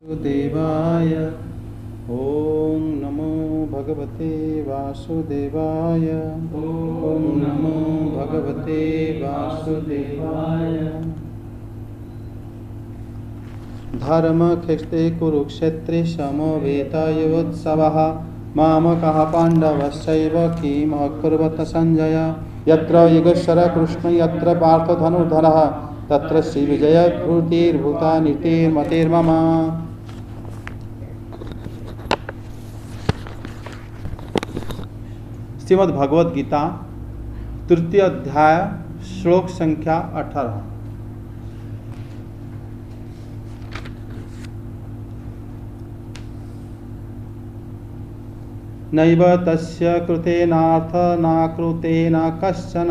देवाय ओम नमो भगवते वासुदेवाय ओम नमो भगवते वासुदेवाय। धर्मक्षेत्रे कुरुक्षेत्रे समवेतायुत्सवः मामकः पाण्डवश्चैव किम् अकुर्वत संजय। यत्र युगेश्वर कृष्ण यत्र पार्थ धनुर्धरः तत्र श्रीविजय भूतिर्भूता नीतिर्मतिर्मम। श्रीमद् भगवद गीता तृतीय अध्याय श्लोक संख्या 18। नैव तस्य कृतेनार्थ न कृतेन कश्चन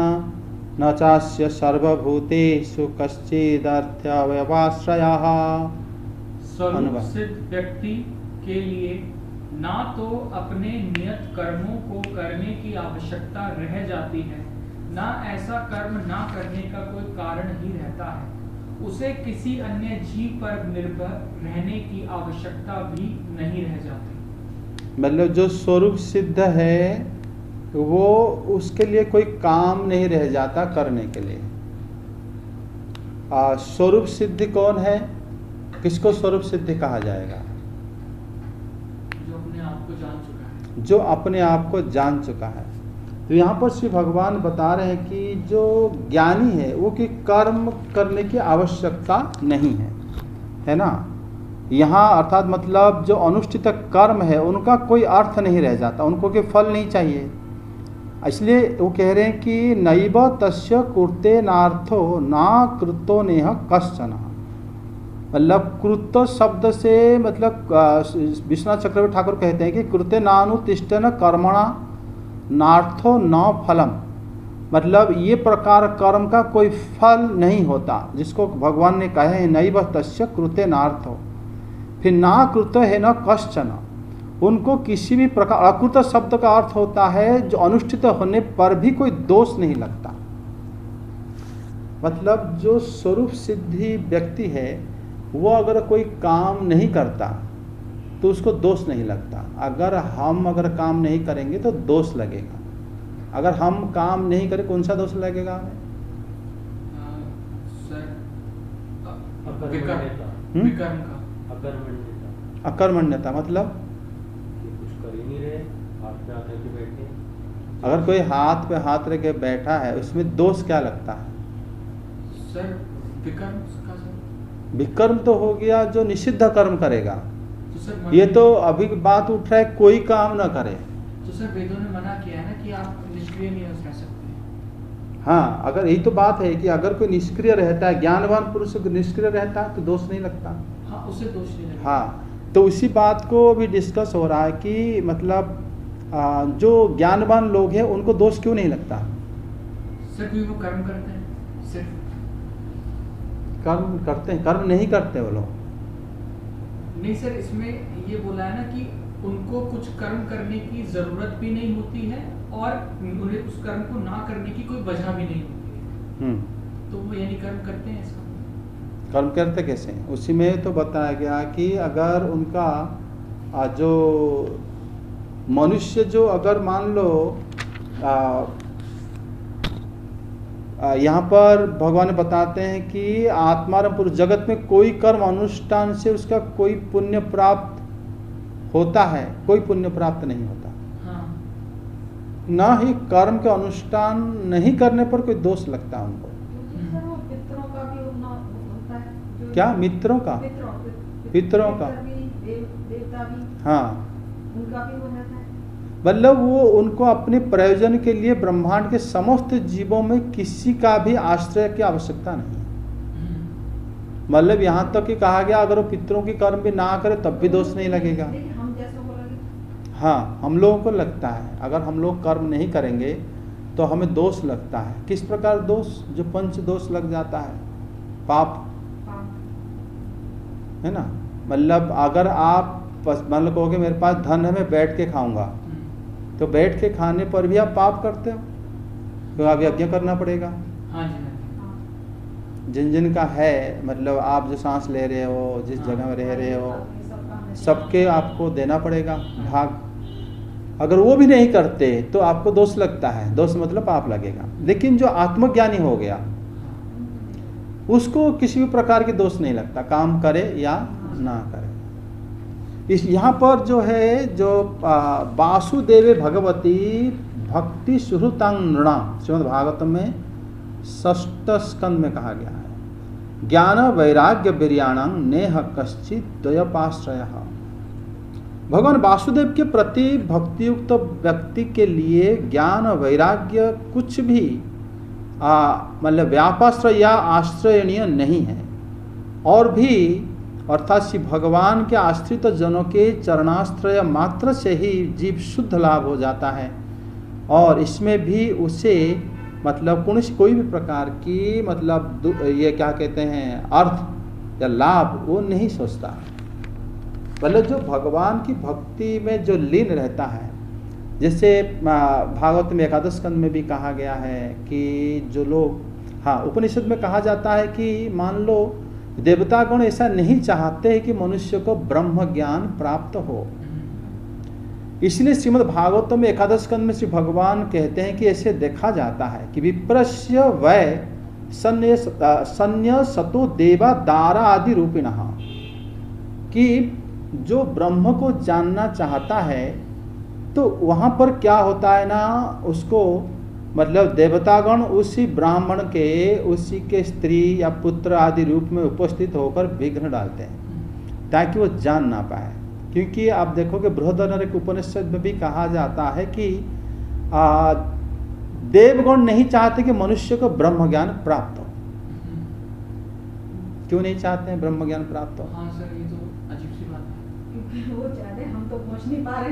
न चास्य सर्वभूतेषु कश्चिदर्थव्यवाश्रयः। स्वरूप सिद्ध व्यक्ति के लिए ना तो अपने नियत कर्मों को करने की आवश्यकता रह जाती है, ना ऐसा कर्म ना करने का कोई कारण ही रहता है। उसे किसी अन्य जीव पर निर्भर रहने की आवश्यकता भी नहीं रह जाती। मतलब जो स्वरूप सिद्ध है वो उसके लिए कोई काम नहीं रह जाता करने के लिए। स्वरूप सिद्धि कौन है? किसको स्वरूप सिद्धि कहा जाएगा? जो अपने आप को जान चुका है। तो यहाँ पर श्री भगवान बता रहे हैं कि जो ज्ञानी है वो कि कर्म करने की आवश्यकता नहीं है ना। यहाँ अर्थात मतलब जो अनुष्ठित कर्म है उनका कोई अर्थ नहीं रह जाता, उनको कोई फल नहीं चाहिए। इसलिए वो कह रहे हैं कि नैव तस्य कृते नार्थो ना कृतो नेह कश्चन। मतलब कृत शब्द से मतलब विश्वनाथ चक्रवर्ती ठाकुर कहते हैं कि कृते नानुतिष्ठन कर्मणा नार्थो न फलम। मतलब ये प्रकार कर्म का कोई फल नहीं होता, जिसको भगवान ने कहा है नैव तस्य कृते नार्थो। फिर ना कृत है न कश्चन, उनको किसी भी प्रकार, अकृत शब्द का अर्थ होता है जो अनुष्ठित होने पर भी कोई दोष नहीं लगता। मतलब जो स्वरूप सिद्धि व्यक्ति है वो अगर कोई काम नहीं करता तो उसको दोष नहीं लगता। अगर काम नहीं करेंगे तो दोष लगेगा। अगर हम काम नहीं करें कौन सा दोष लगेगा हमें? अकर्मण्यता मतलब कुछ कर ही नहीं रहे, हाथ पे हाथ रख के बैठे। अगर कोई हाथ पे हाथ रख के बैठा है उसमें दोष क्या लगता है? सर विकर्म तो हो गया जो निषिद्ध कर्म करेगा। तो सर ये तो अभी बात उठ रहा है कोई काम ना करे। तो सर वेदों ने मना किया है ना कि आप निष्क्रिय नहीं रह सकते। हाँ, अगर यही तो बात है कि अगर कोई निष्क्रिय रहता है, ज्ञानवान पुरुष निष्क्रिय रहता है तो दोष नहीं लगता। हाँ, उसे दोष नहीं लगता। हाँ, तो उसी बात को भी डिस्कस हो रहा है कि मतलब जो ज्ञानवान लोग हैं उनको दोष क्यों नहीं लगता? सर क्योंकि वो कर्म करते हैं, सिर्फ कर्म करते हैं, कर्म नहीं करते वो लोग। नहीं सर, इसमें ये बोला है ना कि उनको कुछ कर्म करने की जरूरत भी नहीं होती है और उन्हें उस कर्म को ना करने की कोई वजह भी नहीं होती है। तो वो यानी कर्म करते हैं। इसका कर्म करते कैसे? उसी में तो बताया गया कि अगर उनका जो मनुष्य जो अगर मान लो यहाँ पर भगवान बताते हैं कि आत्माराम पुरुष जगत में कोई कर्म अनुष्ठान से उसका कोई पुण्य प्राप्त होता है, कोई पुण्य प्राप्त नहीं होता। हाँ। ना ही कर्म के अनुष्ठान नहीं करने पर कोई दोष लगता है उनको। पितरों का भी होता है। क्या मित्रों का? पितरों का, देवता भी, हाँ, उनका भी हो जाता है। मतलब वो उनको अपने प्रयोजन के लिए ब्रह्मांड के समस्त जीवों में किसी का भी आश्रय की आवश्यकता नहीं है। मतलब यहाँ तक कि कहा गया अगर वो पितरों की कर्म भी ना करे तब भी दोष नहीं लगेगा। हम जैसों को लगे। हाँ, हम लोगों को लगता है अगर हम लोग कर्म नहीं करेंगे तो हमें दोष लगता है। किस प्रकार दोष? जो पंच दोष लग जाता है, पाप है ना। मतलब अगर आप मान लो कहोगे मेरे पास धन है मैं बैठ के खाऊंगा, तो बैठ के खाने पर भी आप पाप करते हो, तो आप यज्ञ करना पड़ेगा। हाँ जी। जिन जिन का है, मतलब आप जो सांस ले रहे हो, जिस जगह में रह रहे हो, सबके आपको देना पड़ेगा भाग। अगर वो भी नहीं करते तो आपको दोष लगता है, दोष मतलब पाप लगेगा। लेकिन जो आत्मज्ञानी हो गया उसको किसी भी प्रकार के दोष नहीं लगता, काम करे या ना करे। इस यहाँ पर जो है जो वासुदेवे भगवती भक्ति सुहृतांग नृणाम श्रीमद् भागवतम में 6ठ स्कंद में कहा गया है, ज्ञान वैराग्य वीर्याणां नेह कश्चित् द्वयपाश्रयः। भगवान वासुदेव के प्रति भक्तियुक्त व्यक्ति के लिए ज्ञान वैराग्य कुछ भी मतलब व्यापाश्रय या आश्रयणीय नहीं है। और भी अर्थात श्री भगवान के आश्रित जनों के चरणाश्रय मात्र से ही जीव शुद्ध लाभ हो जाता है, और इसमें भी उसे मतलब कोई भी प्रकार की मतलब ये क्या कहते हैं अर्थ या लाभ वो नहीं सोचता। मतलब जो भगवान की भक्ति में जो लीन रहता है, जैसे भागवत में 11 स्कंद में भी कहा गया है कि जो लोग, हाँ उपनिषद में कहा जाता है कि मान लो देवतागण ऐसा नहीं चाहते हैं कि मनुष्य को ब्रह्म ज्ञान प्राप्त हो, इसलिए श्रीमद् भागवत में 11 स्कंद में श्री भगवान कहते हैं कि ऐसे देखा जाता है कि विप्रस्य वै संन्यसतो देवा दारा आदि रूपिणः, कि जो ब्रह्म को जानना चाहता है तो वहाँ पर क्या होता है ना, उसको मतलब देवतागण उसी ब्राह्मण के उसी के स्त्री या पुत्र आदि रूप में उपस्थित होकर विघ्न डालते हैं ताकि वो जान ना पाए। क्योंकि आप देखोगे बृहदारण्यक उपनिषद में भी कहा जाता है कि देवगण नहीं चाहते कि मनुष्य को ब्रह्म ज्ञान प्राप्त हो। क्यों नहीं चाहते हैं ब्रह्म ज्ञान प्राप्त हो? हाँ सर, ये तो अजीब सी बात है। क्योंकि वो चाहते हम तो पहुंच नहीं पा रहे।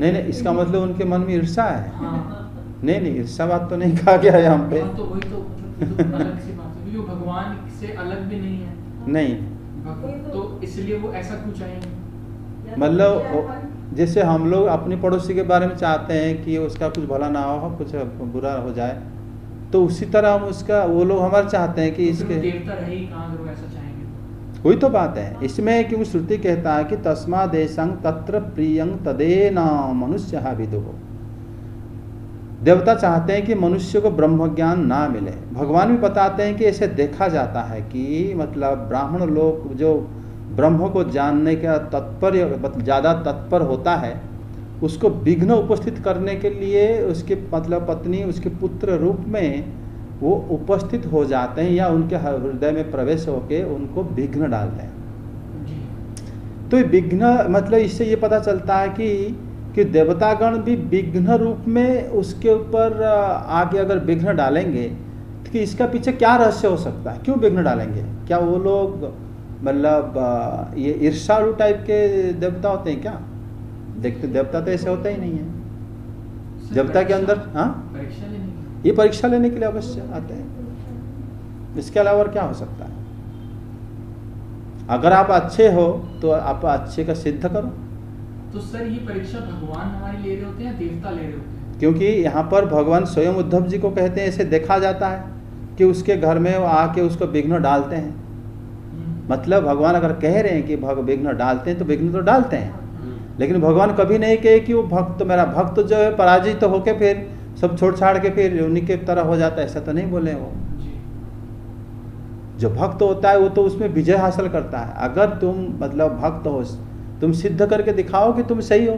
नहीं, इसका मतलब उनके मन में ईर्षा है। हाँ। नहीं, ईर्षा बात तो नहीं कहा गया है यहाँ पे। तो वही तो मतलब अलग सी बात है, जो भगवान से अलग भी नहीं है। नहीं, तो इसलिए वो ऐसा क्यों चाहेंगे? मतलब जैसे हम लोग अपने पड़ोसी के बारे में चाहते हैं कि उसका कुछ भला ना हो, कुछ बुरा हो जाए, तो उसी तरह हम उसका वो लोग हमारे चाहते हैं कि इसके देवता रहे ही कहाँ अगर वो ऐसा चाहेंगे। कोई तो बात है इसमें, क्योंकि श्रुति कहता है कि तस्मादेशं तत्र प्रियं तदेन मनुष्यः विदुः। देवता चाहते हैं कि मनुष्य को ब्रह्म ज्ञान ना मिले। भगवान भी बताते हैं कि ऐसे देखा जाता है कि मतलब ब्राह्मण लोग जो ब्रह्म को जानने का तात्पर्य ज़्यादा तत्पर होता है, उसको विघ्न उपस्थित करने के लिए उसके मतलब पत्नी उसके पुत्र रूप में वो उपस्थित हो जाते हैं या उनके हृदय में प्रवेश होके उनको विघ्न डालते हैं। तो विघ्न मतलब इससे ये पता चलता है कि देवतागण भी विघ्न रूप में उसके ऊपर आगे अगर विघ्न डालेंगे तो कि इसका पीछे क्या रहस्य हो सकता है, क्यों विघ्न डालेंगे? क्या वो लोग मतलब ये ईर्ष्यालु टाइप के देवता होते हैं क्या? देखते देवता तो ऐसे होता ही नहीं है। देवता के अंदर ये परीक्षा लेने के लिए अवश्य आते हैं। इसके अलावा और क्या हो सकता है? अगर आप अच्छे हो तो आप अच्छे का सिद्ध करो। तो सर ये परीक्षा भगवान हमारी ले रहे होते हैं या देवता ले रहे होते हैं? क्योंकि यहाँ पर भगवान स्वयं उद्धव जी को कहते हैं, ऐसे देखा जाता है कि उसके घर में आके उसको विघ्न डालते हैं। मतलब भगवान अगर कह रहे हैं कि विघ्न डालते हैं तो विघ्न तो डालते हैं, लेकिन भगवान कभी नहीं कहे कि वो भक्त मेरा भक्त जो है पराजित तो होके फिर सब छोड़ छाड़ के फिर उन्हीं के तरह हो जाता है, ऐसा तो नहीं बोले। वो जो भक्त होता है वो तो उसमें विजय हासिल करता है। अगर तुम मतलब भक्त हो, तुम सिद्ध करके दिखाओ कि तुम सही हो।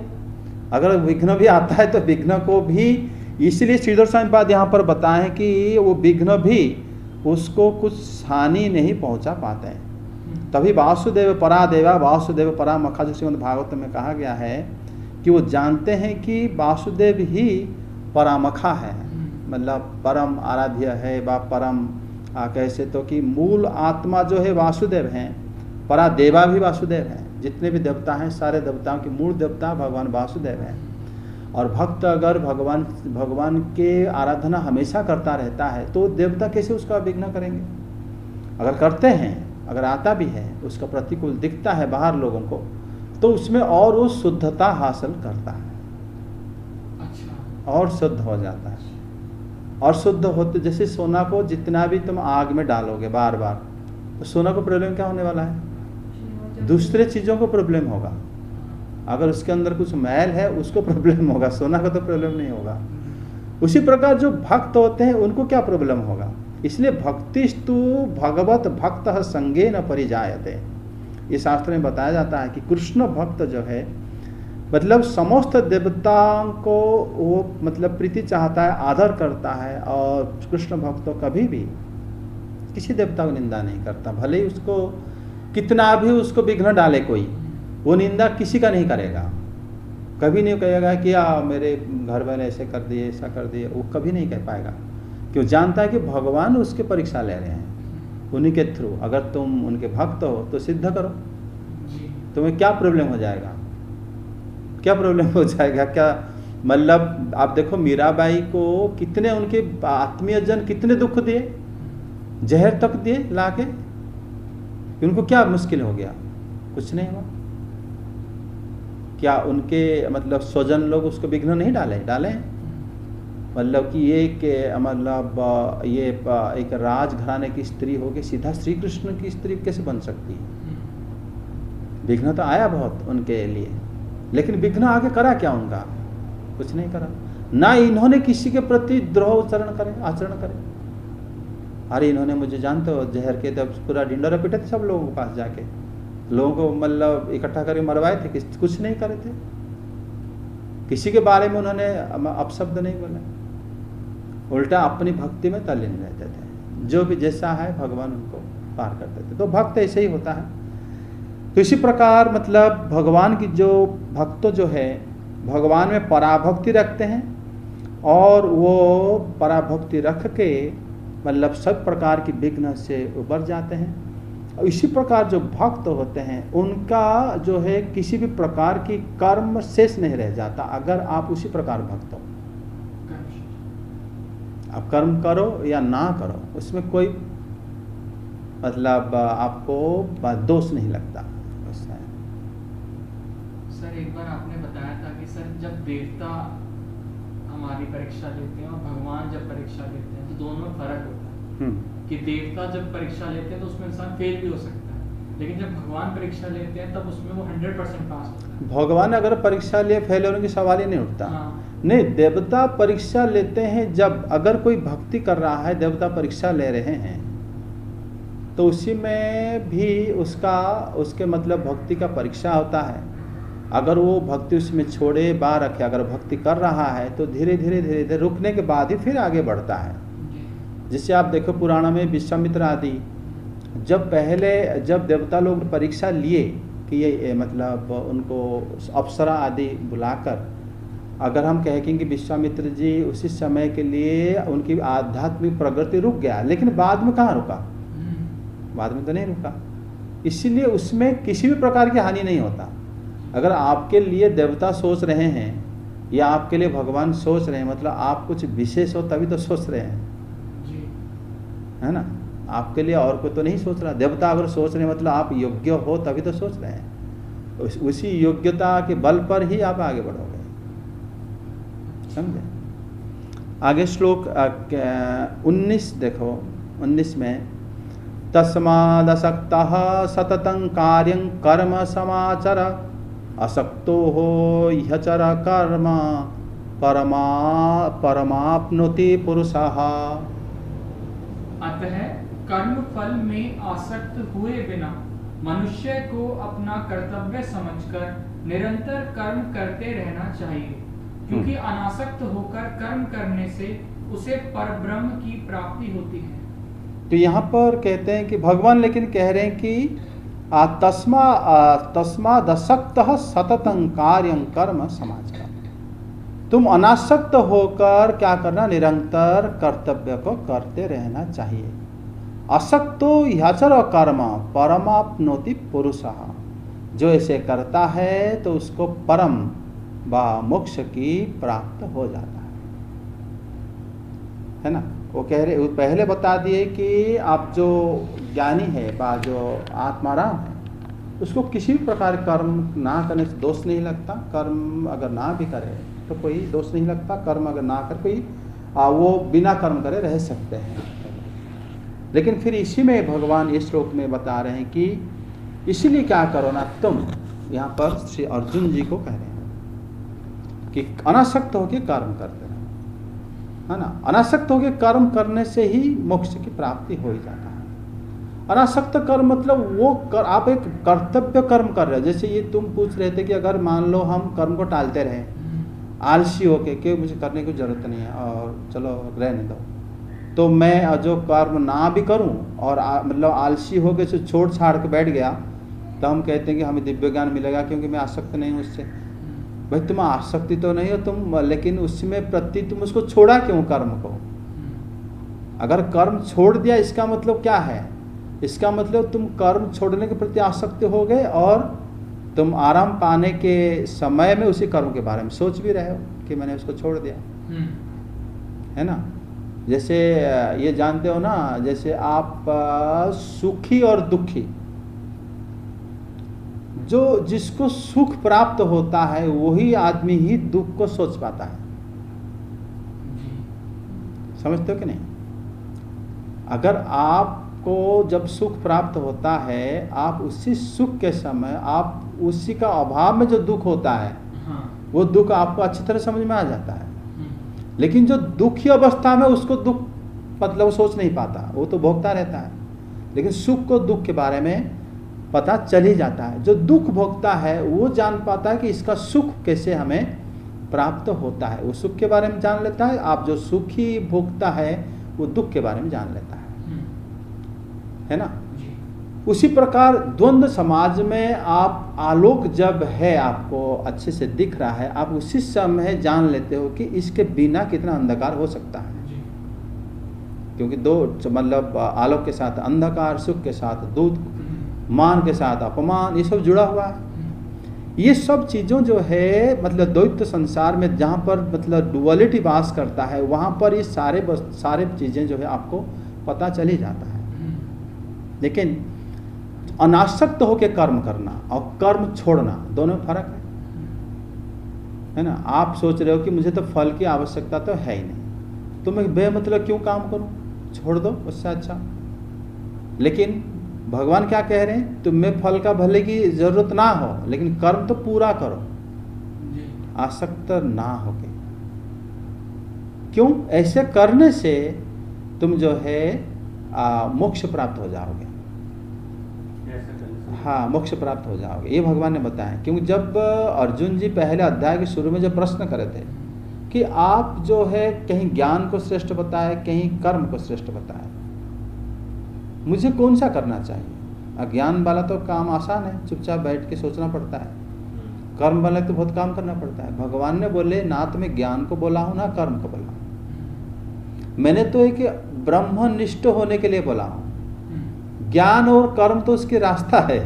अगर विघ्न भी आता है तो विघ्न को भी, इसलिए श्रीधर स्वामी पाद यहाँ पर बताएं कि वो विघ्न भी उसको कुछ हानि नहीं पहुँचा पाते हैं। तभी वासुदेव परा देवा वासुदेव परा मखा जो श्रीमद् भागवत में कहा गया है कि वो जानते हैं कि वासुदेव ही परामखा है, मतलब परम आराध्य है व परम कैसे तो कि मूल आत्मा जो है वासुदेव हैं, परा देवा भी वासुदेव हैं। जितने भी देवता हैं सारे देवताओं की मूल देवता भगवान वासुदेव हैं। और भक्त अगर भगवान के आराधना हमेशा करता रहता है तो देवता कैसे उसका विघ्न करेंगे? अगर करते हैं, अगर आता भी है, उसका प्रतिकूल दिखता है बाहर लोगों को, तो उसमें और वो शुद्धता हासिल करता है। अच्छा। और शुद्ध हो जाता है। और शुद्ध होते जैसे सोना को जितना भी तुम आग में डालोगे बार बार, तो सोना को प्रॉब्लम क्या होने वाला है? दूसरे चीज़ों को प्रॉब्लम होगा। अगर उसके अंदर कुछ मैल है उसको प्रॉब्लम होगा, सोना का तो प्रॉब्लम नहीं होगा। उसी प्रकार जो भक्त होते हैं उनको क्या प्रॉब्लम होगा। इसलिए भक्तिस्तु भगवत भक्त संगे न परिजायते, ये शास्त्र में बताया जाता है कि कृष्ण भक्त जो है मतलब समस्त देवताओं को वो मतलब प्रीति चाहता है, आदर करता है, और कृष्ण भक्त तो कभी भी किसी देवता को निंदा नहीं करता, भले ही उसको कितना भी उसको विघ्न डाले कोई, वो निंदा किसी का नहीं करेगा। कभी नहीं कहेगा कि मेरे घर वाले ऐसे कर दिए, ऐसा कर दिए, वो कभी नहीं कह पाएगा, क्यों जानता है कि भगवान उसकी परीक्षा ले रहे हैं उन्हीं के थ्रू। अगर तुम उनके भक्त हो तो सिद्ध करो, तुम्हें क्या प्रॉब्लम हो जाएगा, क्या प्रॉब्लम हो जाएगा, क्या मतलब आप देखो मीराबाई को कितने उनके आत्मीय जन कितने दुख दिए, जहर तक दिए लाके, उनको क्या मुश्किल हो गया, कुछ नहीं हुआ। क्या उनके मतलब स्वजन लोग उसको विघ्न नहीं डाले मतलब कि ये मतलब ये एक राजघराने की स्त्री होके सीधा श्री कृष्ण की स्त्री कैसे बन सकती है। विघ्न तो आया बहुत उनके लिए, लेकिन विघ्न आगे करा क्या उनका, कुछ नहीं करा। ना इन्होंने किसी के प्रति द्रोह आचरण करे। अरे इन्होंने मुझे जानते हो जहर के तब पूरा ढिंडोरा पीटे थे सब लोगों के पास जाके, लोगों को मतलब इकट्ठा करके मरवाए थे, कुछ नहीं करे थे, किसी के बारे में उन्होंने अपशब्द नहीं बोला, उल्टा अपनी भक्ति में तल्लीन रहते थे, जो भी जैसा है भगवान उनको पार करते थे। तो भक्त ऐसे ही होता है। तो इसी प्रकार मतलब भगवान की जो भक्त जो है भगवान में पराभक्ति रखते हैं, और वो पराभक्ति रख के मतलब सब प्रकार की विघ्न से उबर जाते हैं। और इसी प्रकार जो भक्त होते हैं उनका जो है किसी भी प्रकार की कर्म शेष नहीं रह जाता। अगर आप उसी प्रकार भक्त हो, आप कर्म करो या ना करो, उसमें कोई मतलब आपको दोष नहीं लगता। सर एक बार आपने बताया था कि सर जब देवता हमारी परीक्षा लेते हैं और भगवान जब परीक्षा लेते हैं तो दोनों में फर्क होता है कि देवता जब परीक्षा लेते हैं तो उसमें इंसान फेल भी हो सकता है, लेकिन जब भगवान परीक्षा लेते हैं तब उसमें वो 100% पास होता है। भगवान अगर परीक्षा लिए फेल होने की सवाल ही नहीं उठता। नहीं, देवता परीक्षा लेते हैं जब अगर कोई भक्ति कर रहा है, देवता परीक्षा ले रहे हैं तो उसी में भी उसके मतलब भक्ति का परीक्षा होता है। अगर वो भक्ति उसमें छोड़े बाहर रखे, अगर भक्ति कर रहा है तो धीरे धीरे रुकने के बाद ही फिर आगे बढ़ता है। जिससे आप देखो पुराण में विश्वामित्र आदि जब देवता लोग परीक्षा लिए कि ये मतलब उनको अप्सरा आदि बुलाकर, अगर हम कहें कि विश्वामित्र जी उसी समय के लिए उनकी आध्यात्मिक प्रगति रुक गया, लेकिन बाद में कहाँ रुका, बाद में तो नहीं रुका। इसीलिए उसमें किसी भी प्रकार की हानि नहीं होता। अगर आपके लिए देवता सोच रहे हैं या आपके लिए भगवान सोच रहे हैं, मतलब आप कुछ विशेष हो तभी तो सोच रहे हैं, है ना। आपके लिए और कोई तो नहीं सोच रहा। देवता अगर सोच रहे हैं मतलब आप योग्य हो तभी तो सोच रहे हैं। उसी योग्यता के बल पर ही आप आगे बढ़ोगे, समझे। आगे श्लोक 19 देखो, 19 में तस्मादसक्तः सततं कार्यं कर्म समाचर असक्तो हो ह्यचर कर्म परमाप्नोति पुरुषः। अतः कर्म फल में आसक्त हुए बिना मनुष्य को अपना कर्तव्य समझकर निरंतर कर्म करते रहना चाहिए, क्योंकि अनासक्त होकर कर्म करने से उसे परब्रह्म की प्राप्ति होती है। तो यहाँ पर कहते हैं कि भगवान लेकिन कह रहे हैं कि तस्मादसक्तः सततं कार्यं कर्म समाचर। तुम अनासक्त होकर क्या करना, निरंतर कर्तव्य को करते रहना चाहिए। असक्तो ह्यचर कर्म परमाप्नोति पुरुषः। जो ऐसे करता है तो उसको परम व मोक्ष की प्राप्त हो जाता है ना। वो कह रहे, पहले बता दिए कि आप जो ज्ञानी है बा जो आत्माराम है उसको किसी भी प्रकार कर्म ना करने से दोष नहीं लगता। कर्म अगर ना भी करे तो कोई दोष नहीं लगता। कर्म अगर ना कर कोई वो बिना कर्म करे रह सकते हैं। लेकिन फिर इसी में भगवान इस श्लोक में बता रहे हैं कि इसीलिए क्या करो ना, तुम यहाँ पर श्री अर्जुन जी को कह रहे हैं कि अनासक्त होकर कर्म करते रहो, है ना। अनासक्त होकर कर्म करने से ही मोक्ष की प्राप्ति हो ही जाता है। अनासक्त कर्म मतलब वो आप एक कर्तव्य कर्म कर रहे हो। जैसे ये तुम पूछ रहे थे कि अगर मान लो हम कर्म को टालते रहे, आलसी होके कि मुझे करने की जरूरत नहीं है और चलो रहने दो, तो मैं जो कर्म ना भी करूं और मतलब आलसी होके से छोड़ छाड़ के बैठ गया, तो हम कहते हैं कि हमें दिव्य ज्ञान मिलेगा क्योंकि मैं आसक्त नहीं हूँ उससे। भाई तुम आसक्ति तो नहीं हो तुम, लेकिन उसमें प्रति तुम उसको छोड़ा क्यों कर्म को? अगर कर्म छोड़ दिया इसका मतलब क्या है? इसका मतलब तुम कर्म छोड़ने के प्रति आसक्त हो गए और तुम आराम पाने के समय में उसी कर्म के बारे में सोच भी रहे हो कि मैंने उसको छोड़ दिया, है ना। जैसे ये जानते हो ना, जैसे आप सुखी और दुखी, जो जिसको सुख प्राप्त होता है वही आदमी ही दुख को सोच पाता है। समझते हो कि नहीं? अगर आपको जब सुख प्राप्त होता है, आप उसी सुख के समय आप उसी का अभाव में जो दुख होता है, वो दुख आपको अच्छी तरह समझ में आ जाता है। लेकिन जो दुखी अवस्था में उसको दुख मतलब सोच नहीं पाता, वो तो भोगता रहता है। लेकिन सुख को दुख के बारे में पता चल ही जाता है। जो दुख भोगता है वो जान पाता है कि इसका सुख कैसे हमें प्राप्त होता है, वो सुख के बारे में जान लेता है। आप जो सुखी भोगता है वो दुख के बारे में जान लेता है ना। उसी प्रकार द्वंद्व समाज में आप आलोक जब है, आपको अच्छे से दिख रहा है, आप उसी समय जान लेते हो कि इसके बिना कितना अंधकार हो सकता है। क्योंकि दो मतलब आलोक के साथ अंधकार, सुख के साथ दुख, मान के साथ अपमान, ये सब जुड़ा हुआ है। ये सब चीज़ों जो है मतलब द्वैत संसार में जहाँ पर मतलब डुअलिटी वास करता है, वहाँ पर ये सारे चीज़ें जो है आपको पता चल ही जाता है। लेकिन अनासक्त होकर कर्म करना और कर्म छोड़ना दोनों में फर्क है ना। आप सोच रहे हो कि मुझे तो फल की आवश्यकता तो है ही नहीं, तो मैं बेमतलब क्यों काम करूं, छोड़ दो, उससे अच्छा। लेकिन भगवान क्या कह रहे हैं, तुम्हें फल का भले की जरूरत ना हो, लेकिन कर्म तो पूरा करो, आसक्त ना होके। क्यों? ऐसे करने से तुम जो है मोक्ष प्राप्त हो जाओगे। हाँ, मोक्ष प्राप्त हो जाओगे, ये भगवान ने बताया। क्योंकि जब अर्जुन जी पहले अध्याय के शुरू में जब प्रश्न करे थे कि आप जो है कहीं ज्ञान को श्रेष्ठ बताए, कहीं कर्म को श्रेष्ठ बताए, मुझे कौन सा करना चाहिए? अज्ञान वाला तो काम आसान है, चुपचाप बैठ के सोचना पड़ता है। कर्म वाला तो बहुत काम करना पड़ता है। भगवान ने बोले ना तो मैं ज्ञान को बोला हूँ ना कर्म को बोला हूँ, मैंने तो एक ब्रह्मनिष्ठ होने के लिए बोला हूँ। ज्ञान और कर्म तो उसके रास्ता है।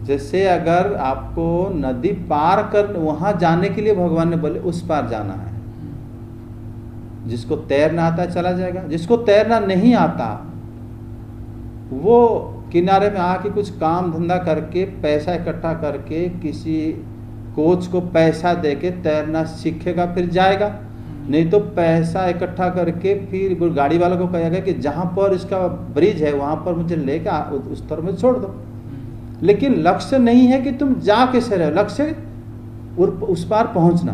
जैसे अगर आपको नदी पार कर वहां जाने के लिए भगवान ने बोले उस पार जाना है। जिसको तैरना आता है चला जाएगा, जिसको तैरना नहीं आता वो किनारे में आके कुछ काम धंधा करके पैसा इकट्ठा करके किसी कोच को पैसा देके तैरना सीखेगा, फिर जाएगा। नहीं तो पैसा इकट्ठा करके फिर गाड़ी वालों को कहेगा कि जहाँ पर इसका ब्रिज है वहाँ पर मुझे लेकर उस तरफ में छोड़ दो। लेकिन लक्ष्य नहीं है कि तुम जा कैसे रहे, लक्ष्य उस पार पहुँचना।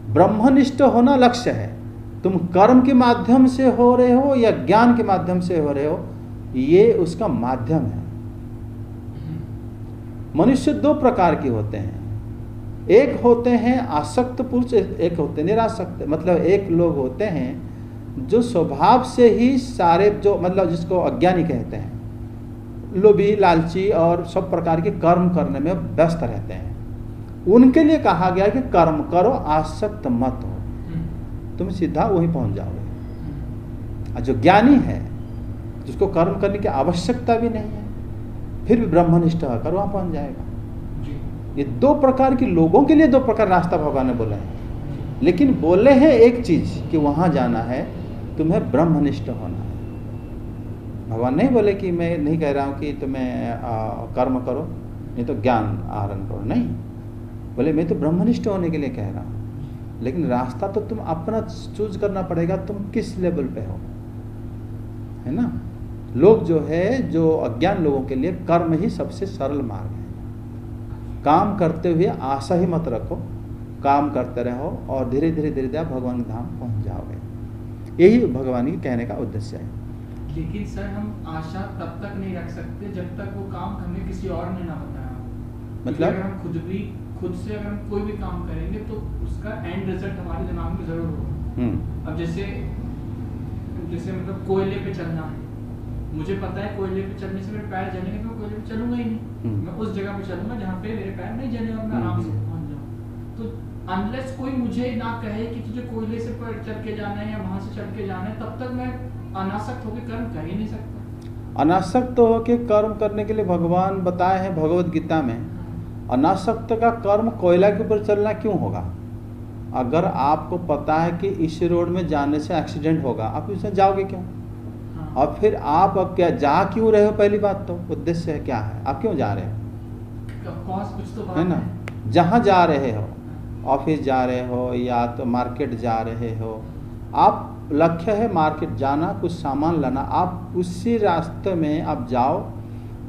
ब्रह्मनिष्ठ होना लक्ष्य है। तुम कर्म के माध्यम से हो रहे हो या ज्ञान के माध्यम से हो रहे हो, ये उसका माध्यम है। मनुष्य दो प्रकार के होते हैं, एक होते हैं आसक्त पुरुष, एक होते हैं निरासक्त। मतलब एक लोग होते हैं जो स्वभाव से ही सारे जो मतलब जिसको अज्ञानी कहते हैं, लोभी, लालची और सब प्रकार के कर्म करने में व्यस्त रहते हैं। उनके लिए कहा गया कि कर्म करो, आसक्त मत हो, तुम सीधा वहीं पहुंच जाओगे। और जो ज्ञानी है जिसको कर्म करने की आवश्यकता भी नहीं है, फिर भी ब्रह्मनिष्ठ होकर वहां पहुंच जाएगा। ये दो प्रकार के लोगों के लिए दो प्रकार रास्ता भगवान ने बोला है। लेकिन बोले हैं एक चीज कि वहां जाना है, तुम्हें ब्रह्मनिष्ठ होना है। भगवान नहीं बोले कि मैं नहीं कह रहा हूं कि तुम्हें कर्म करो नहीं तो ज्ञान आहरण करो, नहीं बोले मैं तो ब्रह्मनिष्ठ होने के लिए कह रहा हूं। लेकिन रास्ता तो तुम अपना चूज करना पड़ेगा, तुम किस लेवल पे हो, है ना। लोग जो है जो अज्ञान लोगों के लिए कर्म ही सबसे सरल मार्ग है। काम करते हुए आशा ही मत रखो, काम करते रहो और धीरे धीरे धीरे धीरे आप भगवान के धाम पहुंच जाओगे। यही भगवान के कहने का उद्देश्य है। लेकिन सर हम आशा तब तक नहीं रख सकते जब तक वो काम हमें किसी और ने ना बताया। मतलब अगर हम खुद से अगर हम कोई भी काम करेंगे तो उसका एंड रिजल्ट हमारे दिमाग में जरूर होगा। अब जैसे मतलब कोयले पे चलना है, मुझे पता है कोयले पे चलने से मेरे पैर जलेंगे तो मैं कोयले पे चलूंगा ही नहीं। मैं उस जगह पे चलूंगा जहाँ पे मेरे पैर नहीं जले और मैं आराम से पहुंच जाऊँ। तो अनलेस कोई मुझे ना कहे कि तुझे कोयले से चल के जाना है या वहां से चल के जाना है, तब तक मैं अनासक्त होकर कर्म कर ही नहीं सकता। अनासक्त होकर कर्म करने के लिए भगवान बताए हैं भगवत गीता में। अनासक्त का कर्म कोयला के ऊपर चलना क्यों होगा? अगर आपको पता है कि इस रोड में जाने से एक्सीडेंट होगा, आप इसमें जाओगे क्यों? और फिर आप अब क्या जा क्यों रहे हो? पहली बात तो उद्देश्य है क्या है, आप क्यों जा रहे हो? कुछ तो है ना, जहाँ जा रहे हो, ऑफिस जा रहे हो या तो मार्केट जा रहे हो, आप लक्ष्य है मार्केट जाना, कुछ सामान लाना, आप उसी रास्ते में आप जाओ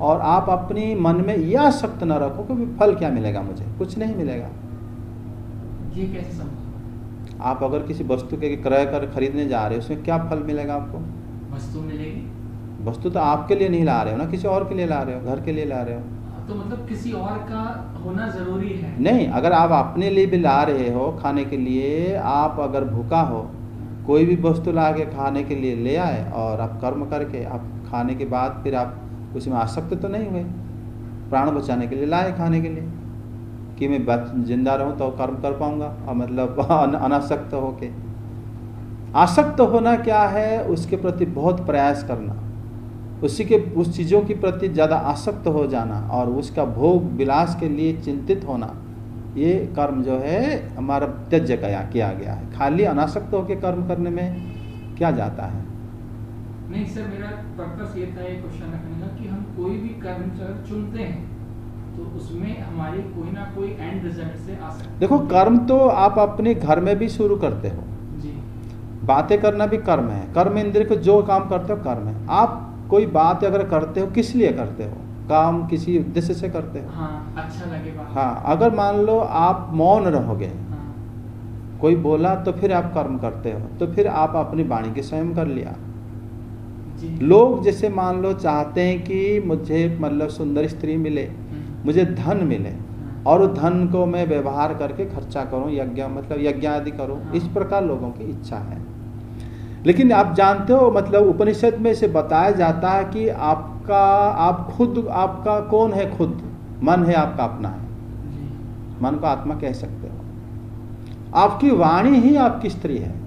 और आप अपनी मन में यह आसक्त न रखो कि फल क्या मिलेगा, मुझे कुछ नहीं मिलेगा। ये कैसे समझ? आप अगर किसी वस्तु के क्रय कर खरीदने जा रहे हो, उसमें क्या फल मिलेगा आपको? वस्तु मिलेगी। वस्तु तो आपके लिए नहीं ला रहे हो ना, किसी और के लिए ला रहे हो, घर के लिए ला रहे हो। तो मतलब किसी और का होना जरूरी है? नहीं, अगर आप अपने लिए भी ला रहे हो खाने के लिए, आप अगर भूखा हो, कोई भी वस्तु ला के खाने के लिए ले आए और आप कर्म करके आप खाने के बाद फिर आप उसमें आसक्त तो नहीं हुए, प्राण बचाने के लिए लाए खाने के लिए कि मैं जिंदा रहूं तो कर्म कर पाऊंगा, और मतलब अनासक्त होके। आसक्त होना क्या है? उसके प्रति बहुत प्रयास करना, उस चीज़ों के प्रति ज़्यादा आसक्त हो जाना और उसका भोग विलास के लिए चिंतित होना, ये कर्म जो है हमारा त्यज्य किया गया है। खाली अनासक्त होकर कर्म करने में क्या जाता है? नहीं सर, मेरा पर्पस ये था ये क्वेश्चन रखने का कि हम कोई भी कर्म चुनते हैं तो उसमें हमारी कोई ना कोई एंड रिजल्ट से आ सकता है। देखो, कर्म तो आप अपने घर में भी शुरू करते हो जी। बातें करना भी कर्म है। कर्म इंद्रिय को जो काम करते हो कर्म है। आप कोई बात अगर करते हो, किस लिए करते हो? काम किसी उद्देश्य से करते हो। हाँ, अच्छा लगे बात। हाँ, अगर मान लो आप मौन रहोगे, कोई बोला तो फिर आप कर्म करते हो, तो फिर आप अपनी वाणी के संयम कर लिया। लोग जैसे मान लो चाहते हैं कि मुझे मतलब सुंदर स्त्री मिले, मुझे धन मिले और उस धन को मैं व्यवहार करके खर्चा करूं, यज्ञ आदि करूं, इस प्रकार लोगों की इच्छा है। लेकिन आप जानते हो, मतलब उपनिषद में से बताया जाता है कि आपका कौन है? खुद मन है, आपका अपना है। मन को आत्मा कह सकते हो। आपकी वाणी ही आपकी स्त्री है।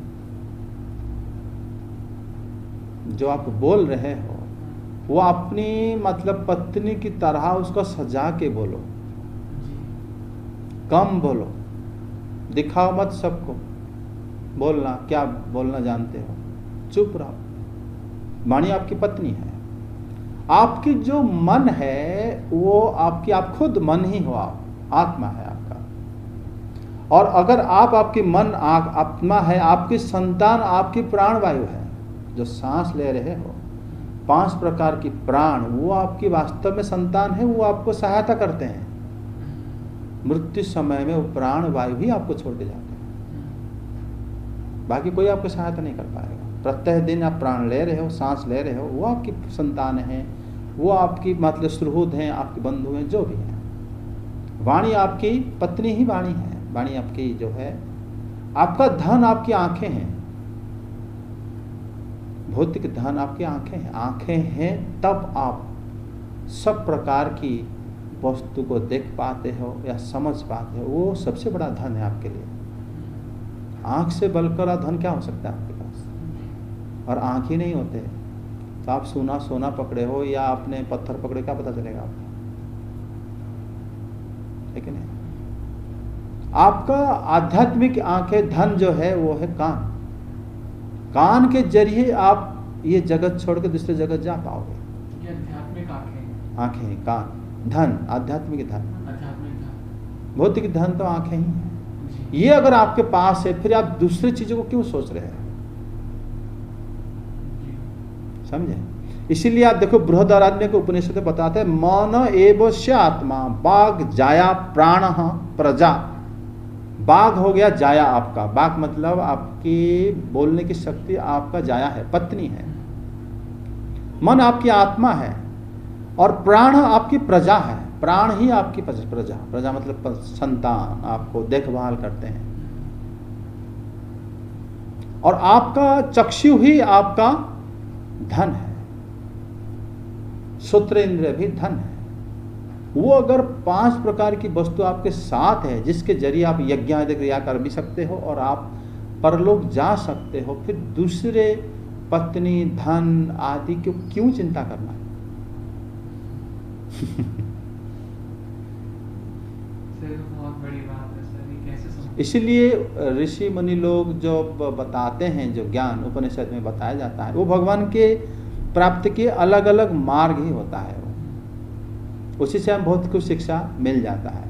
जो आप बोल रहे हो वो अपनी मतलब पत्नी की तरह उसको सजा के बोलो, कम बोलो, दिखाओ मत सबको। बोलना क्या बोलना जानते हो, चुप रहो। वाणी आपकी पत्नी है। आपकी जो मन है वो आपकी, आप खुद मन ही हो, आप आत्मा है आपका। और अगर आपकी मन आत्मा है, आपकी संतान आपकी प्राणवायु है। जो सांस ले रहे हो, 5 प्रकार की प्राण, वो आपकी वास्तव में संतान है, वो आपको सहायता करते हैं। मृत्यु समय में वो प्राण वायु ही आपको छोड़ के जाते हैं, बाकी कोई आपको सहायता नहीं कर पाएगा। प्रत्येक दिन आप प्राण ले रहे हो, सांस ले रहे हो, वो आपकी संतान है, वो आपकी मतलब सुहृद हैं, आपके बंधु हैं, जो भी हैं। वाणी आपकी पत्नी ही वाणी है। वाणी आपकी जो है, आपका धन आपकी आंखें हैं। भौतिक धन आपकी आंखें हैं। आंखें हैं तब आप सब प्रकार की वस्तु को देख पाते हो या समझ पाते हो, वो सबसे बड़ा धन है आपके लिए। आंख से बढ़कर धन क्या हो सकता है आपके पास? और आंख ही नहीं होते तो आप सोना पकड़े हो या आपने पत्थर पकड़े, क्या पता चलेगा आपको? लेकिन नहीं, आपका आध्यात्मिक आंखें, धन जो है वो है कान। कान के जरिए आप ये जगत छोड़ के दूसरे जगत जा पाओगे। आध्यात्मिक आंखें, कान, धन, आध्यात्मिक धन। भौतिक धन तो आंखें ही हैं। ये अगर आपके पास है, फिर आप दूसरी चीजों को क्यों सोच रहे हैं? समझे? इसीलिए आप देखो बृहदारण्यक उपनिषद बताते हैं मन एव स्य आत्मा, बाघ जाया प्राण प्रजा। बाघ हो गया जाया आपका, बाघ मतलब आपकी बोलने की शक्ति आपका जाया है, पत्नी है। मन आपकी आत्मा है और प्राण आपकी प्रजा है। प्राण ही आपकी प्रजा, प्रजा मतलब संतान, आपको देखभाल करते हैं। और आपका चक्षु ही आपका धन है, श्रोत्र इंद्रिय भी धन है। वो अगर 5 प्रकार की वस्तु आपके साथ है जिसके जरिए आप यज्ञ आदि क्रिया कर भी सकते हो और आप परलोक जा सकते हो, फिर दूसरे पत्नी धन आदि को क्यों चिंता करना है? बहुत बड़ी बात है सर, ये कैसे समझ? इसलिए ऋषि मुनि लोग जो बताते हैं, जो ज्ञान उपनिषद में बताया जाता है, वो भगवान के प्राप्ति के अलग अलग मार्ग ही होता है। उसी से हम बहुत कुछ शिक्षा मिल जाता है।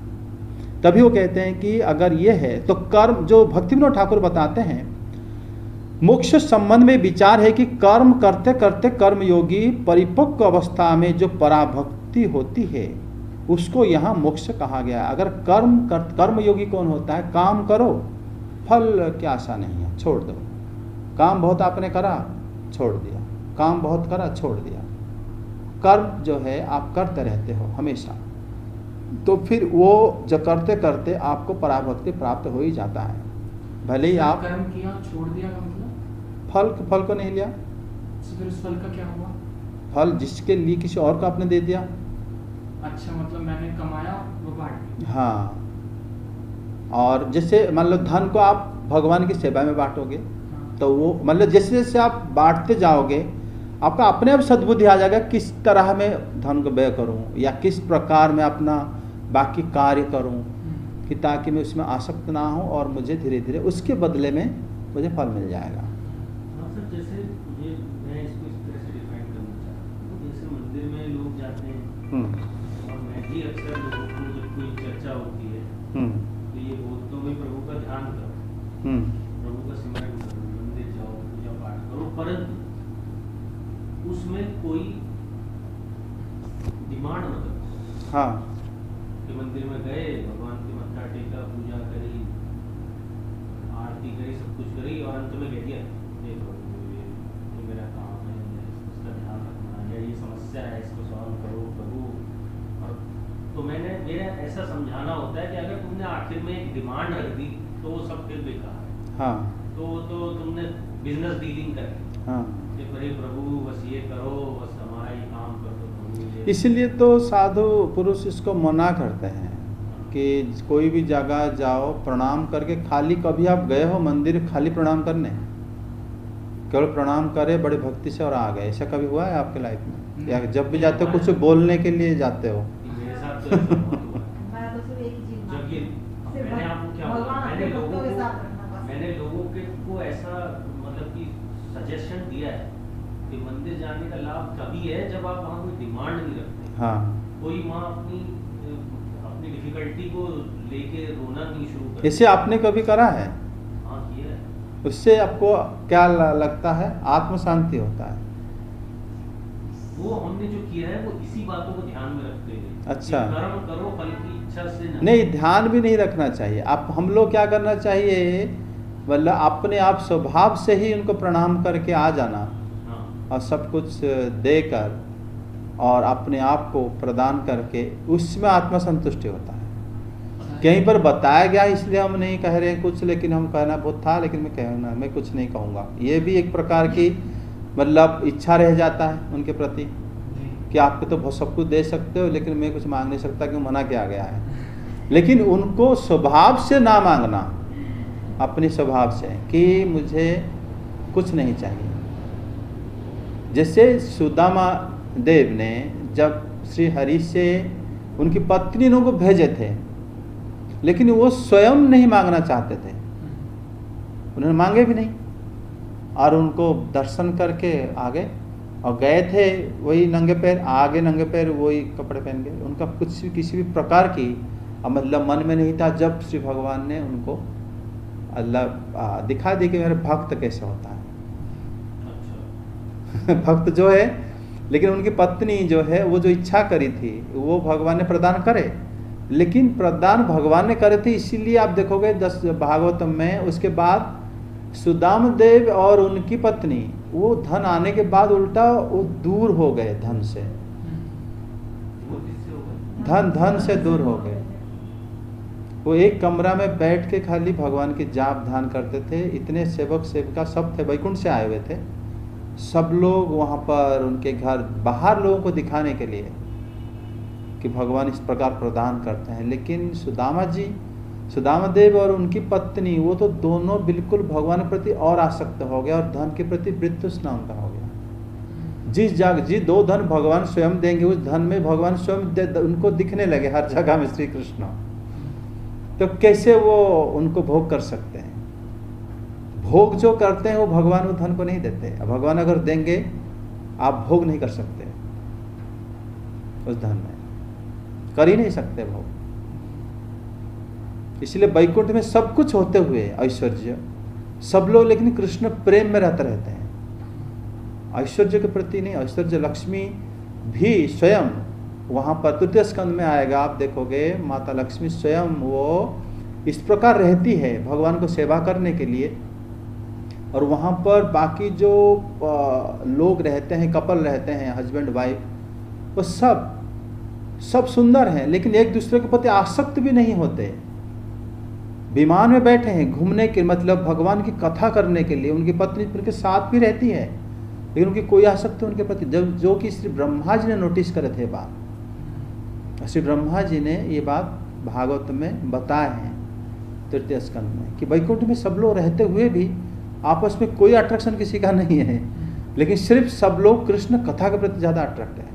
तभी वो कहते हैं कि अगर ये है तो कर्म, जो भक्ति विनोद ठाकुर बताते हैं, मोक्ष संबंध में विचार है कि कर्म करते करते कर्मयोगी परिपक्व अवस्था में जो पराभक्ति होती है उसको यहाँ मोक्ष कहा गया है। अगर कर्मयोगी कौन होता है? काम करो, फल की आशा नहीं है, छोड़ दो। काम बहुत आपने करा, छोड़ दिया, काम बहुत करा, छोड़ दिया। कर्म जो है आप करते रहते हो हमेशा, तो फिर वो जो करते करते आपको पराभक्ति प्राप्त हो ही जाता है। भले ही आप कर्म किया छोड़ दिया का मतलब फल को नहीं लिया, तो फिर उस फल का क्या हुआ? फल जिसके लिए किसी और को आपने दे दिया। अच्छा, मतलब मैंने कमाया वो बांट दिया। हाँ, और जैसे मान लो धन को आप भगवान की सेवा में बांटोगे, हाँ। तो वो मतलब जैसे जैसे आप बांटते जाओगे आपका अपने आप सद्बुद्धि आ जाएगा, किस तरह मैं धन को व्यय करूं या किस प्रकार मैं अपना बाकी कार्य करूं कि ताकि मैं उसमें आसक्त ना हूं और मुझे धीरे धीरे उसके बदले में मुझे फल मिल जाएगा। हाँ सर, जैसे ये मैं इसको इस तरह से डिफाइन करना चाहता हूँ। जैसे मंदिर में लोग जाते हैं और मैं भी अक्सर लोगों को जब कोई चर्चा होती है तो ये बोलता हूँ प्रभु का ध्यान करो, प्रभु का सिमरन करो, मंदिर जाओ, पूजा पाठ करो, परंतु उसमें कोई डिमांड मत रखो। हाँ, कि मंदिर में गए, भगवान की मत्था टेका, पूजा करी, आरती करी, सब कुछ करी और अंत में कह दिया देखो ये मेरा काम है, इसका ध्यान रखना, या ये समस्या है इसको सॉल्व करो प्रभु। और तो मेरा ऐसा समझाना होता है कि अगर तुमने आखिर में एक डिमांड रख दी तो वो सब फिर बेकार है। हाँ, तो तुमने बिजनेस डीलिंग कर हाँ, कि अरे प्रभु बस ये करो, बस हमारा ये काम कर दो प्रभु। इसलिए तो साधु पुरुष इसको मना करते हैं कि कोई भी जगह जाओ प्रणाम करके, खाली कभी आप गए हो मंदिर खाली प्रणाम करने, केवल प्रणाम करे बड़ी भक्ति से और आ गए, ऐसा कभी हुआ है आपके लाइफ में? या जब भी जाते हो कुछ बोलने के लिए जाते हो? मेरे साथ तो ऐसा बहुत हुआ है। मैं तो सिर्फ एक ही चीज जब ये सिर्फ मैंने आपको क्या बोला, भगवान अपने भक्तों के साथ रखना बस। मैंने लोगों को ऐसा मतलब कि सजेशन दिया है कि मंदिर जाने का लाभ तभी है जब आप वहाँ कोई डिमांड नहीं रखते। हाँ, कोई वहाँ अपनी डिफिकल्टी को लेके रोना नहीं शुरू करते। इसे आपने कभी करा है? हाँ किया है। उससे आपको क्या लगता है? आत्म शांति होता है। वो हमने जो किया है वो इसी बातों को ध्यान में रखते हुए। अच्छा। कि कर्म करो फल की इच्छा से नहीं, ध्यान भी नहीं रखना चाहिए। आप हम लोग क्या करना चाहिए, मतलब अपने आप स्वभाव से ही उनको प्रणाम करके आ जाना हाँ। और सब कुछ देकर और अपने आप को प्रदान करके उसमें आत्मा संतुष्टि होता है। कहीं पर बताया गया इसलिए हम नहीं कह रहे हैं कुछ, लेकिन हम कहना बहुत था लेकिन मैं कुछ नहीं कहूँगा, ये भी एक प्रकार की मतलब इच्छा रह जाता है उनके प्रति कि आपको तो बहुत सब कुछ दे सकते हो लेकिन मैं कुछ मांग नहीं सकता क्यों, मना किया गया है। लेकिन उनको स्वभाव से ना मांगना, अपने स्वभाव से कि मुझे कुछ नहीं चाहिए। जैसे सुदामा देव ने जब श्री हरि से उनकी पत्नी को भेजे थे लेकिन वो स्वयं नहीं मांगना चाहते थे, उन्होंने मांगे भी नहीं और उनको दर्शन करके आ गए और गए थे वही नंगे पैर, आगे नंगे पैर वही कपड़े पहन गए। उनका कुछ भी किसी भी प्रकार की मतलब मन में नहीं था। जब श्री भगवान ने उनको अल्लाह दिखा दी कि मेरा भक्त कैसे होता है। अच्छा। भक्त जो है लेकिन उनकी पत्नी जो है वो जो इच्छा करी थी वो भगवान ने प्रदान करे, लेकिन प्रदान भगवान ने करे थे। इसीलिए आप देखोगे 10 भागवतम में उसके बाद सुदाम देव और उनकी पत्नी वो धन आने के बाद उल्टा वो दूर हो गए धन से, वो किससे होगा? धन से दूर हो गए। वो एक कमरा में बैठ के खाली भगवान की जाप ध्यान करते थे। इतने सेवक सेविका सब थे, वैकुंठ से आए हुए थे, सब लोग वहाँ पर उनके घर बाहर लोगों को दिखाने के लिए कि भगवान इस प्रकार प्रदान करते हैं। लेकिन सुदामा देव और उनकी पत्नी वो तो दोनों बिल्कुल भगवान के प्रति और आसक्त हो गए और धन के प्रति वृत्तृष्णा उनका हो गया। जिस दो धन भगवान स्वयं देंगे उस धन में भगवान स्वयं उनको दिखने लगे हर जगह में श्री कृष्ण, तो कैसे वो उनको भोग कर सकते हैं? भोग जो करते हैं वो भगवान वो धन को नहीं देते। भगवान अगर देंगे आप भोग नहीं कर सकते, उस धन में कर ही नहीं सकते भोग। इसलिए वैकुंठ में सब कुछ होते हुए ऐश्वर्य सब लोग, लेकिन कृष्ण प्रेम में रहते हैं, ऐश्वर्य के प्रति नहीं। ऐश्वर्य लक्ष्मी भी स्वयं वहाँ पर तृतीय स्कंद में आएगा, आप देखोगे माता लक्ष्मी स्वयं वो इस प्रकार रहती है भगवान को सेवा करने के लिए। और वहाँ पर बाकी जो लोग रहते हैं, कपल रहते हैं, हस्बैंड वाइफ, वो सब सुंदर हैं, लेकिन एक दूसरे के प्रति आसक्त भी नहीं होते। विमान में बैठे हैं घूमने के, मतलब भगवान की कथा करने के लिए, उनकी पत्नी उनके साथ भी रहती है, लेकिन उनकी कोई आसक्ति उनके प्रति, जो कि श्री ब्रह्मा जी ने नोटिस करे थे बात। श्री ब्रह्मा जी ने ये बात भागवत में बताए हैं तृतीय स्कंद में कि वैकुंठ में सब लोग रहते हुए भी आपस में कोई अट्रैक्शन किसी का नहीं है, लेकिन सिर्फ सब लोग कृष्ण कथा के प्रति ज्यादा अट्रैक्ट है।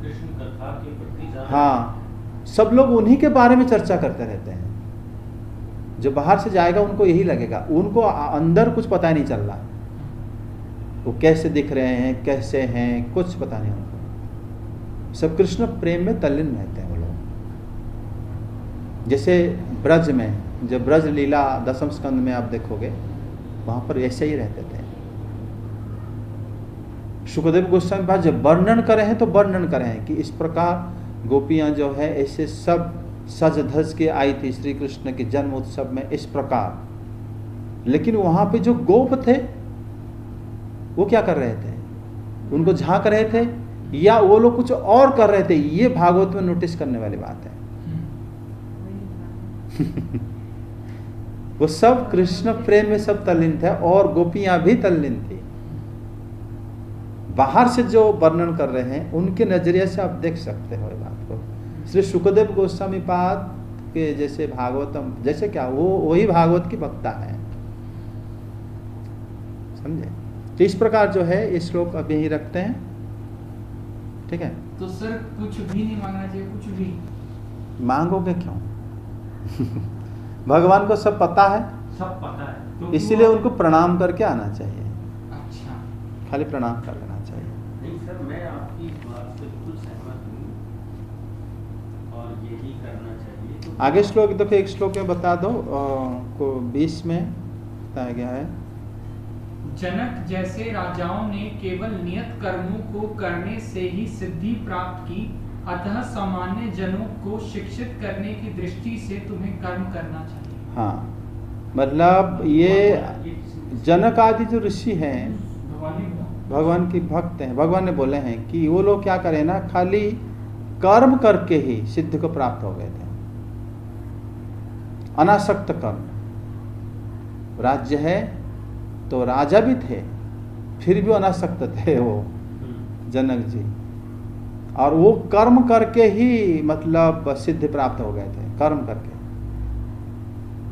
कृष्ण कथा के प्रति ज्यादा, हाँ, सब लोग उन्हीं के बारे में चर्चा करते रहते हैं। जो बाहर से जाएगा उनको यही लगेगा, उनको अंदर कुछ पता नहीं चल रहा, वो कैसे दिख रहे हैं, कैसे हैं, कुछ पता नहीं उनको। सब कृष्ण प्रेम में तल्लीन रहते हैं वो लोग। जैसे ब्रज में, जब ब्रज लीला 10वें स्कंद में आप देखोगे वहां पर ऐसे ही रहते थे। शुकदेव गोस्वामी पास जब वर्णन करे हैं तो वर्णन करे हैं कि इस प्रकार गोपियां जो है ऐसे सब सज धज के आई थी श्री कृष्ण के जन्म उत्सव में इस प्रकार। लेकिन वहां पे जो गोप थे वो क्या कर रहे थे? उनको झांक रहे थे या वो लोग कुछ और कर रहे थे? ये भागवत में नोटिस करने वाली बात है। वो सब कृष्ण प्रेम में सब तल्लीन थे और गोपियां भी तल्लीन थी। बाहर से जो वर्णन कर रहे हैं उनके नजरिए से आप देख सकते हो बात को। श्री शुकदेव गोस्वामी पाद के जैसे भागवतम, जैसे क्या वो वही भागवत की वक्ता है, समझे? तो इस प्रकार जो है ये श्लोक अभी ही रखते हैं, ठीक है? तो सर कुछ भी नहीं मांगना चाहिए, कुछ भी मांगोगे क्यों? भगवान को सब पता है, सब पता है, क्योंकि इसीलिए वो- उनको प्रणाम करके आना चाहिए, अच्छा, खाली प्रणाम कर लेना चाहिए। नहीं सर, मैं आपकी इस बात से बिल्कुल सहमत हूँ और यही करना चाहिए। तो आगे श्लोक देखो, एक श्लोक में बता दो को 20 में बताया गया है। जनक जैसे राजाओं ने केवल नियत कर्मों को करने से ही सिद्धि प्राप्त की, अतः सामान्य जनों को शिक्षित करने की दृष्टि से तुम्हें कर्म करना चाहिए। हाँ, मतलब ये जनक आदि जो ऋषि हैं भगवान की भक्त हैं, भगवान ने बोले हैं कि वो लोग क्या करें ना, खाली कर्म करके ही सिद्धि को प्राप्त हो गए थे। अनासक्त कर्म। राज्य है तो राजा भी थे, फिर भी अनासक्त थे वो जनक जी, और वो कर्म करके ही मतलब सिद्धि प्राप्त हो गए थे। कर्म करके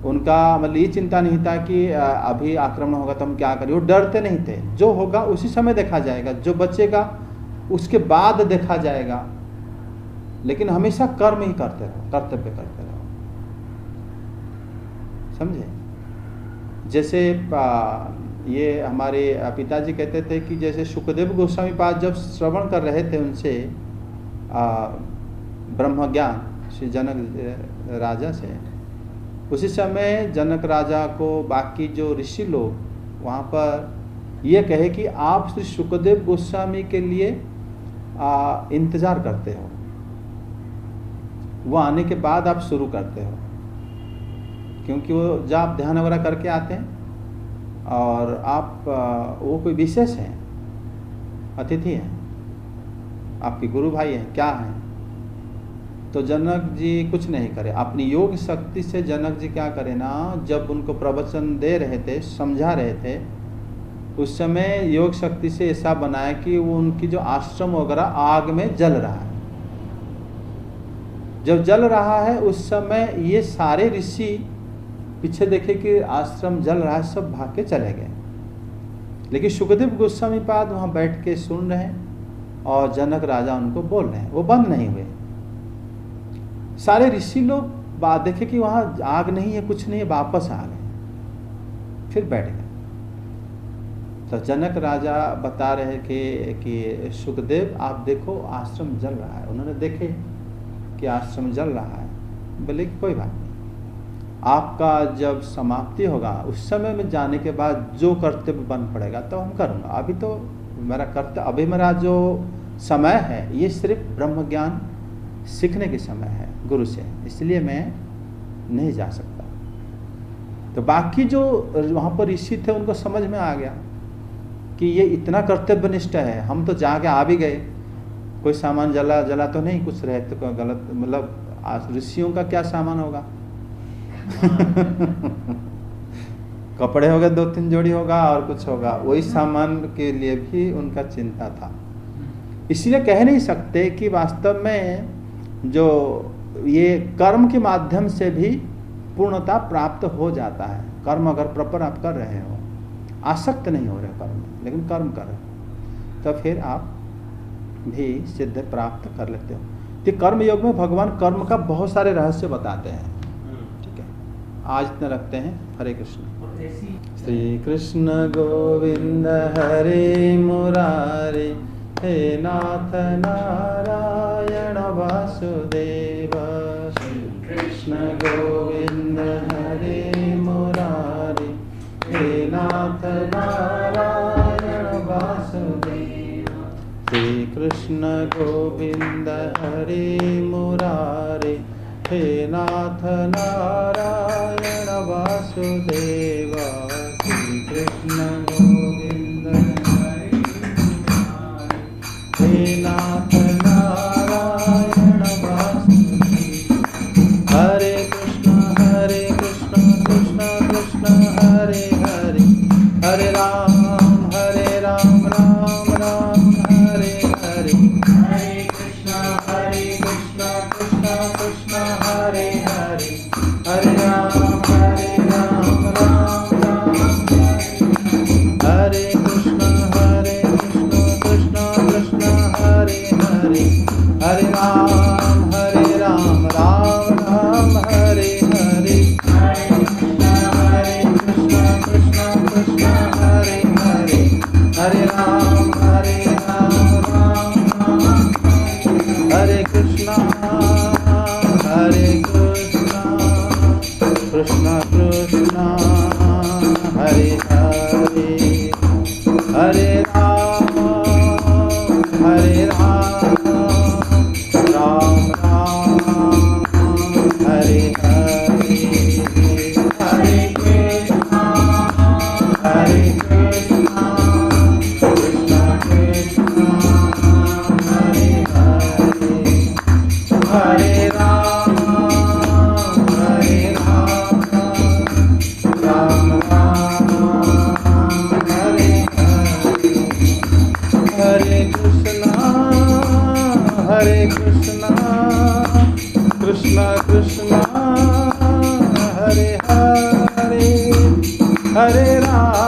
उनका मतलब ये चिंता नहीं था कि अभी आक्रमण होगा तो हम क्या करें, वो डरते नहीं थे। जो होगा उसी समय देखा जाएगा, जो बचेगा उसके बाद देखा जाएगा, लेकिन हमेशा कर्म ही करते रहो, कर्तव्य करते रहो, समझे? जैसे ये हमारे पिताजी कहते थे कि जैसे शुकदेव गोस्वामी पास जब श्रवण कर रहे थे उनसे ब्रह्म ज्ञान श्री जनक राजा से, उसी समय जनक राजा को बाकी जो ऋषि लोग वहाँ पर ये कहे कि आप श्री शुकदेव गोस्वामी के लिए इंतजार करते हो, वो आने के बाद आप शुरू करते हो, क्योंकि वो जब आप ध्यान वगैरह करके आते हैं और आप वो कोई विशेष हैं, अतिथि हैं, आपके गुरु भाई हैं, क्या हैं, तो जनक जी कुछ नहीं करे, अपनी योग शक्ति से जनक जी क्या करे ना, जब उनको प्रवचन दे रहे थे, समझा रहे थे, उस समय योग शक्ति से ऐसा बनाया कि वो उनकी जो आश्रम वगैरह आग में जल रहा है। जब जल रहा है उस समय ये सारे ऋषि पीछे देखे कि आश्रम जल रहा है, सब भाग के चले गए, लेकिन सुखदेव गोस्वामी पाद वहाँ बैठ के सुन रहे हैं और जनक राजा उनको बोल रहे हैं, वो बंद नहीं हुए। सारे ऋषि लोग बात देखे कि वहाँ आग नहीं है, कुछ नहीं है, वापस आ गए, फिर बैठ गए। तो जनक राजा बता रहे कि सुखदेव आप देखो आश्रम जल रहा है। उन्होंने देखे कि आश्रम जल रहा है, बोले कोई बात नहीं, आपका जब समाप्ति होगा उस समय में जाने के बाद जो कर्तव्य बन पड़ेगा तो हम करूँगा, अभी तो मेरा कर्तव्य, अभी मेरा जो समय है ये सिर्फ ब्रह्म ज्ञान सीखने के समय है गुरु से, इसलिए मैं नहीं जा सकता। तो बाकी जो वहाँ पर ऋषि थे उनको समझ में आ गया कि ये इतना कर्तव्यनिष्ठ है, हम तो जाके आ भी गए, कोई सामान जला तो नहीं, कुछ रहे तो गलत, मतलब ऋषियों का क्या सामान होगा कपड़े होगा, 2-3 जोड़ी होगा और कुछ होगा, वही सामान के लिए भी उनका चिंता था। इसलिए कह नहीं सकते कि वास्तव में जो ये कर्म के माध्यम से भी पूर्णता प्राप्त हो जाता है। कर्म अगर प्रॉपर आप कर रहे हो, आसक्त नहीं हो रहे कर्म में, लेकिन कर्म कर रहे हो, तो फिर आप भी सिद्ध प्राप्त कर लेते हो। तो कर्म योग में भगवान कर्म का बहुत सारे रहस्य बताते हैं। ठीक है, आज इतना रखते हैं। हरे कृष्ण। श्री कृष्ण गोविंद हरे मुरारे, हे नाथ नारायण वासुदेव। श्री कृष्ण गोविंद हरे मुरारे, हे नाथ नारायण वासुदेव। श्री कृष्ण गोविंद हरे मुरारे, हे नाथ नारायण वासुदेव। श्री कृष्ण गोविंद हरे मुरारे, हे नाथ नारायण वासुदेव। हरे कृष्ण कृष्ण कृष्ण हरे हरे, हरे राम राम राम हरे हरे। हरे कृष्ण कृष्ण कृष्ण हरे हरे, हरे राम राम राम हरे। कृष्ण कृष्ण कृष्ण हरे हरे, हरे राम राम राम हरे हरे। हरे कृष्ण कृष्ण कृष्ण हरे हरे, हरे राम राम हरे कृष्ण कृष्ण कृष्ण हरे हरे, हरे राम राम राम हरे हरे। हरे कृष्ण कृष्ण कृष्ण हरे हरे, हरे राम राम हरे हरे। हरे कृष्ण कृष्ण कृष्ण हरे हरे, हरे राम